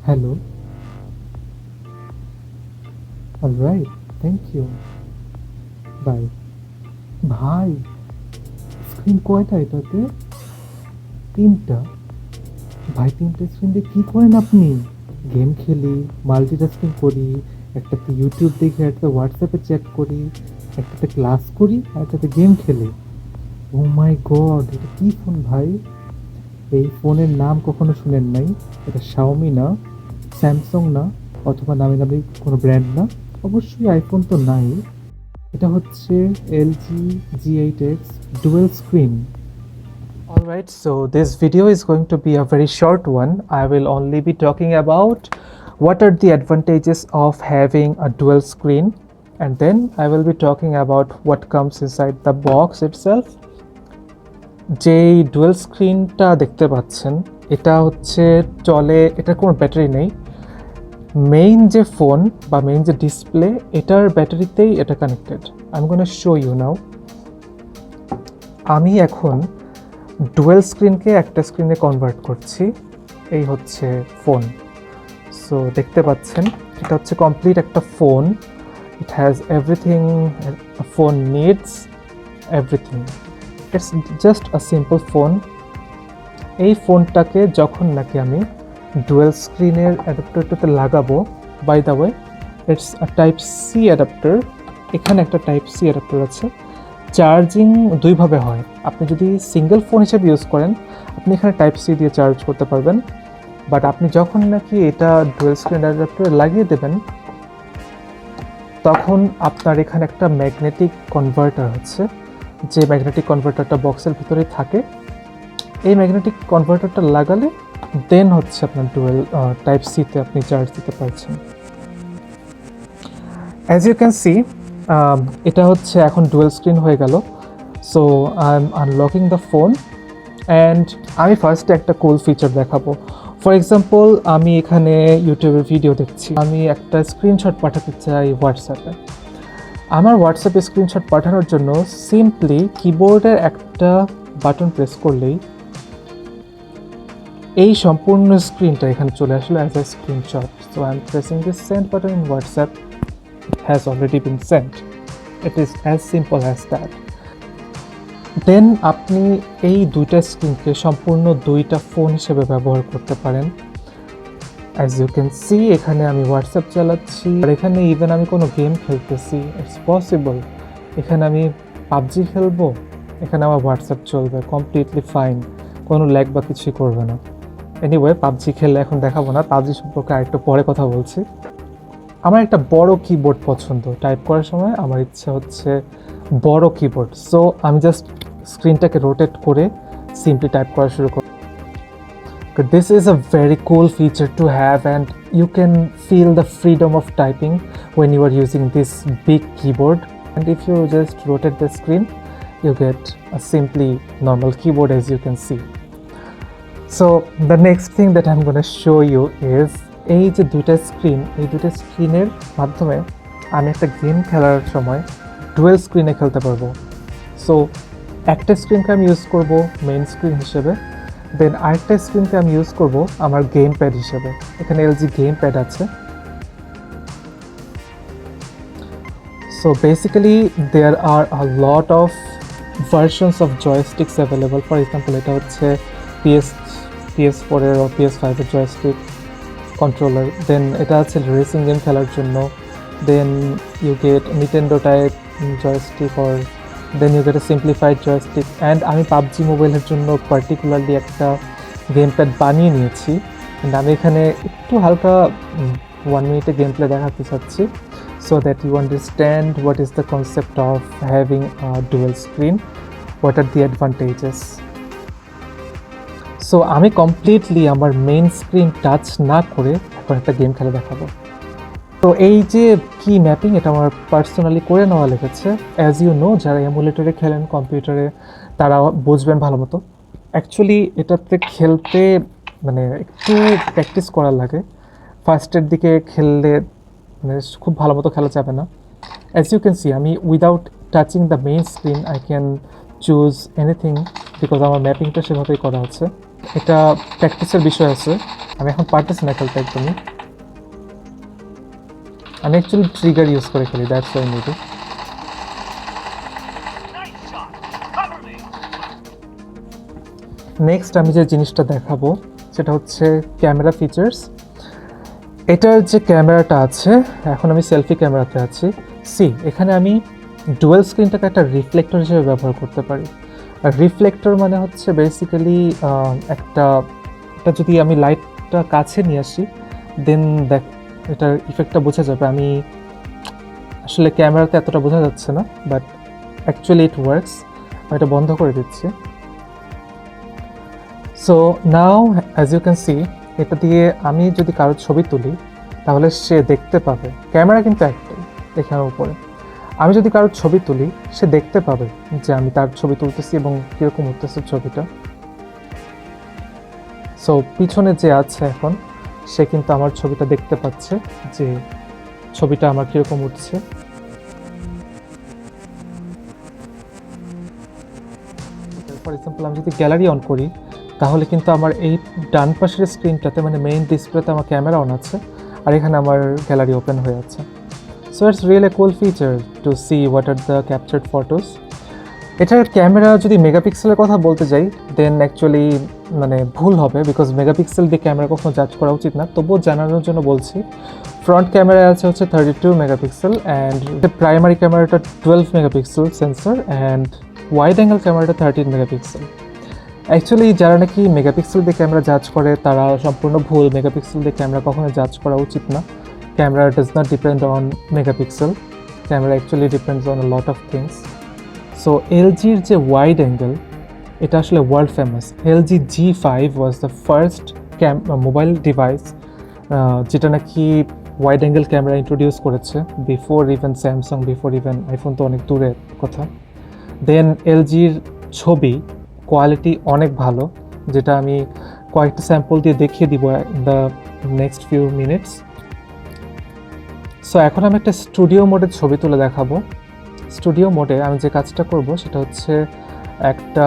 Hello. All right. Thank you. Bye. ভাই, screen কয়টা এটাতে? তিনটা? ভাই, তিনটা স্ক্রিন দিয়ে কি করেন আপনি? গেম খেলি, মাল্টিটাস্কিং করি, একটাতে ইউটিউব দেখি, একটাতে হোয়াটসঅ্যাপে চ্যাট করি, একটাতে ক্লাস করি, আর একটাতে গেম খেলি। ও মাই গড, এটা কি ফোন ভাই? এই ফোনের নাম কখনো শুনেন নাই? এটা শাওমি না, স্যামসাং না, অথবা নামি দামি কোনো ব্র্যান্ড না, অবশ্যই আইফোন তো নাই। এটা হচ্ছে LG G8X dual screen. Alright, so this video is going to be a very short one. I will only be talking about what are the advantages of having a dual screen, and then I will be talking about what comes inside the box itself. যেই dual স্ক্রিনটা দেখতে পাচ্ছেন, এটা হচ্ছে চলে, এটার কোনো battery নেই। মেইন যে ফোন বা মেইন যে ডিসপ্লে, এটার ব্যাটারিতেই এটা connected. I am gonna show you now. আমি এখন ডুয়েল স্ক্রিনকে একটা স্ক্রিনে কনভার্ট করছি। এই হচ্ছে ফোন। সো দেখতে পাচ্ছেন, এটা হচ্ছে কমপ্লিট একটা phone. It has everything phone needs, everything. It's just a simple phone. এই ফোনটাকে যখন নাকি আমি ডুয়েল স্ক্রিনের অ্যাডাপ্টারটাতে লাগাবো, by the way it's a type C adapter. এখানে একটা টাইপ সি অ্যাডাপ্টার আছে। চার্জিং দুইভাবে হয়। আপনি যদি সিঙ্গেল ফোন হিসেবে ইউজ করেন, আপনি এখানে টাইপ সি দিয়ে চার্জ করতে পারবেন। বাট আপনি যখন নাকি এটা ডুয়েল স্ক্রিন অ্যাডাপ্টারে লাগিয়ে দেবেন, তখন আপনার এখানে একটা ম্যাগনেটিক কনভার্টার হচ্ছে, যে ম্যাগনেটিক কনভার্টারটা বক্সের ভিতরেই থাকে। এই ম্যাগনেটিক কনভার্টারটা লাগালে দেন হচ্ছে আপনার ডুয়েল টাইপ সিতে আপনি চার্জ দিতে পারছেন। অ্যাজ ইউ ক্যান সি, এটা হচ্ছে এখন ডুয়েল স্ক্রিন হয়ে গেল। So I am unlocking the phone and আমি ফার্স্টে একটা কুল ফিচার দেখাবো। ফর এক্সাম্পল, আমি এখানে ইউটিউবের ভিডিও দেখছি, আমি একটা স্ক্রিনশট পাঠাতে চাই হোয়াটসঅ্যাপে। আমার হোয়াটসঅ্যাপে স্ক্রিনশট পাঠানোর জন্য সিম্পলি কিবোর্ডের একটা বাটন প্রেস করলেই এই সম্পূর্ণ স্ক্রিনটা এখানে চলে আসলো as a screenshot. So I am pressing this send button in WhatsApp. It has already been sent. It is as simple as that. দেন আপনি এই দুইটা স্ক্রিনকে সম্পূর্ণ দুইটা ফোন হিসেবে ব্যবহার করতে পারেন। অ্যাজ ইউ ক্যান সি, এখানে আমি হোয়াটসঅ্যাপ চালাচ্ছি, আর এখানে ইভেন আমি কোনো গেম খেলতেছি, ইটস পসিবল। এখানে আমি পাবজি খেলবো, এখানে আমার হোয়াটসঅ্যাপ চলবে, কমপ্লিটলি ফাইন, কোনো ল্যাগ বা কিছুই করবে না। এনিওয়ে, পাবজি খেললে এখন দেখাবো না, পাবজি সম্পর্কে আরেকটু পরে কথা বলছি। আমার একটা বড় কিবোর্ড পছন্দ, টাইপ করার সময় আমার ইচ্ছা হচ্ছে বড় কিবোর্ড। সো আমি জাস্ট স্ক্রিনটাকে রোটেট করে সিম্পলি টাইপ করা শুরু করি। This is a very cool feature to have, and you can feel the freedom of typing when you are using this big keyboard. And if you just rotate the screen, you get a simply normal keyboard, as you can see. So the next thing that I'm going to show you is এই যে দুইটা screen, এই দুইটা স্ক্রিনের মাধ্যমে আমি একটা game খেলার সময় ডুয়েল স্ক্রিনে খেলতে পারবো। সো একটা স্ক্রিনকে আমি ইউজ করব মেইন স্ক্রিন হিসেবে, দেন আরেকটা স্ক্রিনকে আমি ইউজ করব আমার গেম প্যাড হিসেবে। এখানে এলজি গেম প্যাড আছে। So basically there are a lot of versions of joysticks available. For example, এটা হচ্ছে PS4-এর ও PS5-এর জয়স্টিক কন্ট্রোলার। দেন এটা আছে রেসিং গেম খেলার জন্য। Then you get Nintendo type joystick, or then you get a simplified joystick. And আমি PUBG মোবাইলের জন্য particularly একটা গেম প্যাড বানিয়ে নিয়েছি। অ্যান্ড আমি এখানে একটু হালকা 1 মিনিটে গেম প্লে দেখাতে চাচ্ছি, so that you understand what is the concept of having a dual screen, what are the advantages. সো আমি কমপ্লিটলি আমার মেইন স্ক্রিন টাচ না করে এখন একটা গেম খেলে দেখাবো। তো এই যে কি ম্যাপিং, এটা আমার পার্সোনালি করে নেওয়া লেগেছে। অ্যাজ ইউ নো, যারা এমুলেটরে খেলেন কম্পিউটারে, তারা বুঝবেন ভালো মতো। অ্যাকচুয়ালি এটাতে খেলতে মানে একটু প্র্যাকটিস করা লাগে। ফার্স্টের দিকে খেললে মানে খুব ভালো মতো খেলা যাবে না। অ্যাজ ইউ ক্যান সি, আমি without touching the main screen I can choose anything, because আমার ম্যাপিংটা সেভাবেই করা আছে। এটা প্র্যাকটিসের বিষয় আছে। আমি এখন পারতেছি না খেলতে একদমই। আমি অ্যাকচুয়ালি ট্রিগার ইউজ করে খেলি, দ্যাটস ওয়াই মেবি। নেক্সট আমি যে জিনিসটা দেখাবো সেটা হচ্ছে ক্যামেরা ফিচার্স। এটার যে ক্যামেরাটা আছে, এখন আমি সেলফি ক্যামেরাতে আছি। এখানে আমি ডুয়াল স্ক্রিনটাকে একটা রিফ্লেক্টর হিসেবে ব্যবহার করতে পারি। আর রিফ্লেক্টর মানে হচ্ছে বেসিক্যালি এটা যদি আমি লাইটটা কাছে নিয়ে আসি দেন দেখ এটার ইফেক্টটা বোঝা যাবে। আমি আসলে ক্যামেরাতে এতটা বোঝা যাচ্ছে না, বাট অ্যাকচুয়ালি ইট ওয়ার্কস। আমি এটা বন্ধ করে দিচ্ছি। So now as you can see, এটা দিয়ে আমি যদি কারোর ছবি তুলি তাহলে সে দেখতে পাবে, ক্যামেরা কিন্তু একটাই এখানের উপরে। আমি যদি কারোর ছবি তুলি সে দেখতে পাবে যে আমি তার ছবি তুলতেছি এবং কীরকম উঠতেছে ছবিটা। সো পিছনে যে আছে এখন সে কিন্তু আমার ছবিটা দেখতে পাচ্ছে যে ছবিটা আমার কীরকম উঠছে। ফর এক্সাম্পল আমি যদি গ্যালারি অন করি তাহলে কিন্তু আমার এই ডান পাশের স্ক্রিনটাতে মানে মেইন ডিসপ্লেতে আমার ক্যামেরা অন আছে আর এখানে আমার গ্যালারি ওপেন হয়ে আছে। So it's really cool feature to see what are the captured photos. এটার ক্যামেরা যদি মেগাপিক্সেলের কথা বলতে যাই দেন অ্যাকচুয়ালি মানে ভুল হবে, বিকজ মেগাপিক্সেল দিয়ে ক্যামেরা কখনো জাজ করা উচিত না। তবুও জানানোর জন্য বলছি, ফ্রন্ট ক্যামেরা আছে হচ্ছে 32 মেগাপিক্সেল অ্যান্ড প্রাইমারি ক্যামেরাটা 12 megapixel sensor and wide angle ক্যামেরাটা 13 মেগাপিক্সেল। অ্যাকচুয়ালি যারা নাকি মেগাপিক্সেল দিয়ে ক্যামেরা জাজ করে তারা সম্পূর্ণ ভুল। মেগাপিক্সেল দিয়ে ক্যামেরা কখনো জাজ করা উচিত না। Camera does not depend on megapixel, camera actually depends on a lot of things. So এলজির যে ওয়াইড অ্যাঙ্গেল এটা আসলে world famous. LG G5 was the first mobile device যেটা নাকি ওয়াইড অ্যাঙ্গেল ক্যামেরা ইন্ট্রোডিউস করেছে, before even Samsung, before even iPhone তো অনেক দূরের কথা। দেন এলজির ছবি কোয়ালিটি অনেক ভালো, যেটা আমি কয়েকটা স্যাম্পল দিয়ে দেখিয়ে দিব in the next few minutes. So এখন আমি একটা স্টুডিও মোডের ছবি তুলে দেখাবো। স্টুডিও মোডে আমি যে কাজটা করব সেটা হচ্ছে একটা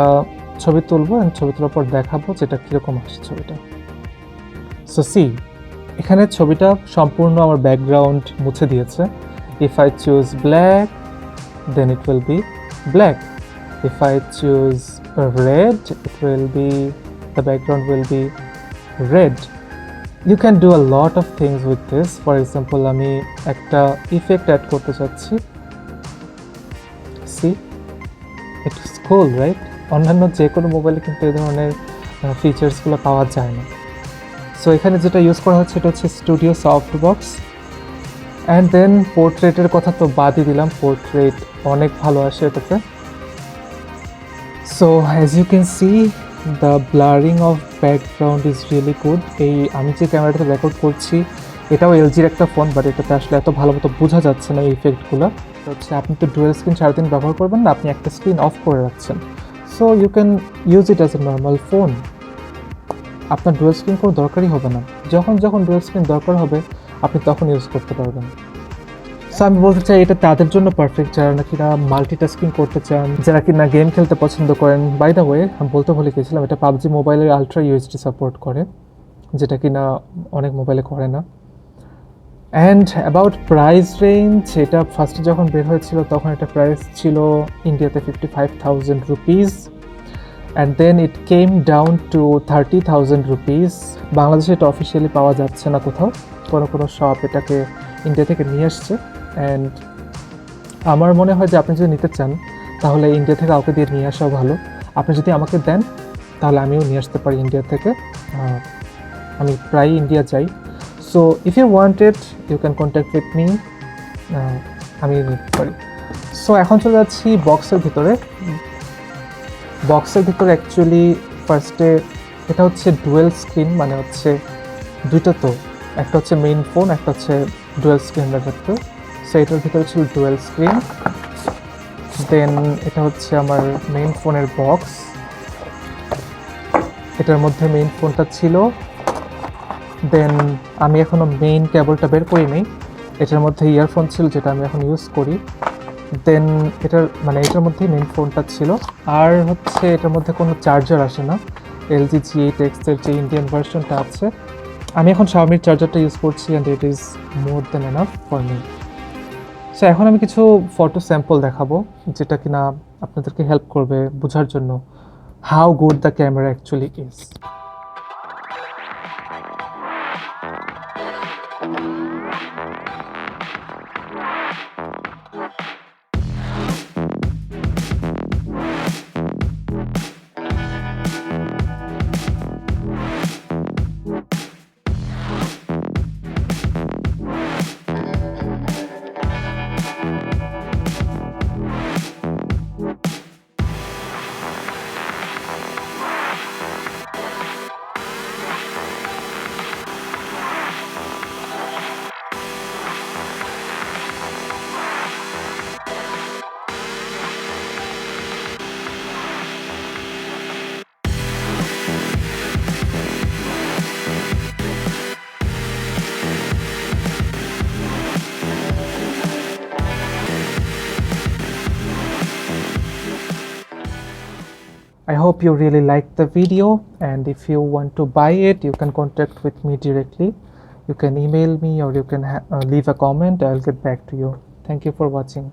ছবি তুলবো অ্যান্ড ছবি তোলার পর দেখাবো যেটা কীরকম আসছে ছবিটা। সো এখানে ছবিটা সম্পূর্ণ আমার ব্যাকগ্রাউন্ড মুছে দিয়েছে। If I choose black then it will be black. If I choose red, it will be, the background will be red. You can do a lot of things with this. For example, আমি একটা effect add করতে চাচ্ছি। See, it is cool, right? অন্যান্য যে কোনো মোবাইলে কিন্তু এই ধরনের ফিচার্সগুলো পাওয়া যায় না। সো এখানে যেটা ইউজ করা হচ্ছে এটা হচ্ছে স্টুডিও সফটবক্স। অ্যান্ড দেন পোর্ট্রেটের কথা তো বাদই দিলাম, পোর্ট্রেট অনেক ভালো আসে এটাতে। So as you can see, the blurring of background is really good. এই আমি যে ক্যামেরাটাতে রেকর্ড করছি এটাও এলজির একটা ফোন, বাট এটাতে আসলে এত ভালো মতো বোঝা যাচ্ছে না এই ইফেক্টগুলো। হচ্ছে আপনি তো ডুয়াল স্ক্রিন সারাদিন ব্যবহার করবেন না, আপনি একটা স্ক্রিন অফ করে রাখছেন। So you can use it as a normal phone. আপনার ডুয়াল স্ক্রিন কোনো দরকারই হবে না, যখন ডুয়াল স্ক্রিন দরকার হবে আপনি তখন ইউজ করতে পারবেন। সো আমি বলতে চাই এটা তাদের জন্য পারফেক্ট যারা নাকি না মাল্টিটাস্কিং করতে চান, যারা কি না গেম খেলতে পছন্দ করেন। বাই দ্য ওয়ে আমি বলতে ভুলে গেছিলাম, এটা পাবজি মোবাইলের আলট্রা ইউএসডি সাপোর্ট করে, যেটা কি না অনেক মোবাইলে করে না। অ্যান্ড অ্যাবাউট প্রাইস রেঞ্জ, এটা ফার্স্টে যখন বের হয়েছিল তখন এটা প্রাইস ছিল ইন্ডিয়াতে 55,000 rupees and then it came down to 30,000 rupees. বাংলাদেশে এটা অফিসিয়ালি পাওয়া যাচ্ছে না কোথাও, কোনো শপ এটাকে ইন্ডিয়া থেকে নিয়ে আসছে। অ্যান্ড আমার মনে হয় যে আপনি যদি নিতে চান তাহলে ইন্ডিয়া থেকে কাউকে দিয়ে নিয়ে আসাও ভালো। আপনি যদি আমাকে দেন তাহলে আমিও নিয়ে আসতে পারি ইন্ডিয়া থেকে, আমি প্রায় ইন্ডিয়া যাই। So if you want it you can contact with me, আমি নিতে পারি। সো এখন চলে যাচ্ছি বক্সের ভিতরে। বক্সের ভিতরে অ্যাকচুয়ালি ফার্স্টে এটা হচ্ছে ডুয়েল স্ক্রিন, মানে হচ্ছে দুইটা, তো একটা হচ্ছে মেইন ফোন, একটা হচ্ছে ডুয়েল স্ক্রিন ব্যাপারটা। সো এটার ভিতরে ছিল ডুয়েল স্ক্রিন। দেন এটা হচ্ছে আমার মেইন ফোনের বক্স, এটার মধ্যে মেইন ফোনটা ছিল। দেন আমি এখনও মেইন কেবলটা বের করিনি, এটার মধ্যে ইয়ারফোন ছিল যেটা আমি এখন ইউজ করি। দেন এটার মধ্যেই মেইন ফোনটা ছিল। আর হচ্ছে এটার মধ্যে কোনো চার্জার আসে না, LG G8X এর যে ইন্ডিয়ান ভার্সনটা আছে আমি এখন Xiaomi চার্জারটা ইউজ করছি and it is more than enough for me. So এখন আমি কিছু ফটো স্যাম্পল দেখাবো যেটা কিনা আপনাদেরকে হেল্প করবে বোঝার জন্য how good the camera actually is. I hope you really liked the video, and if you want to buy it, you can contact with me directly. You can email me or you can leave a comment. I'll get back to you. Thank you for watching.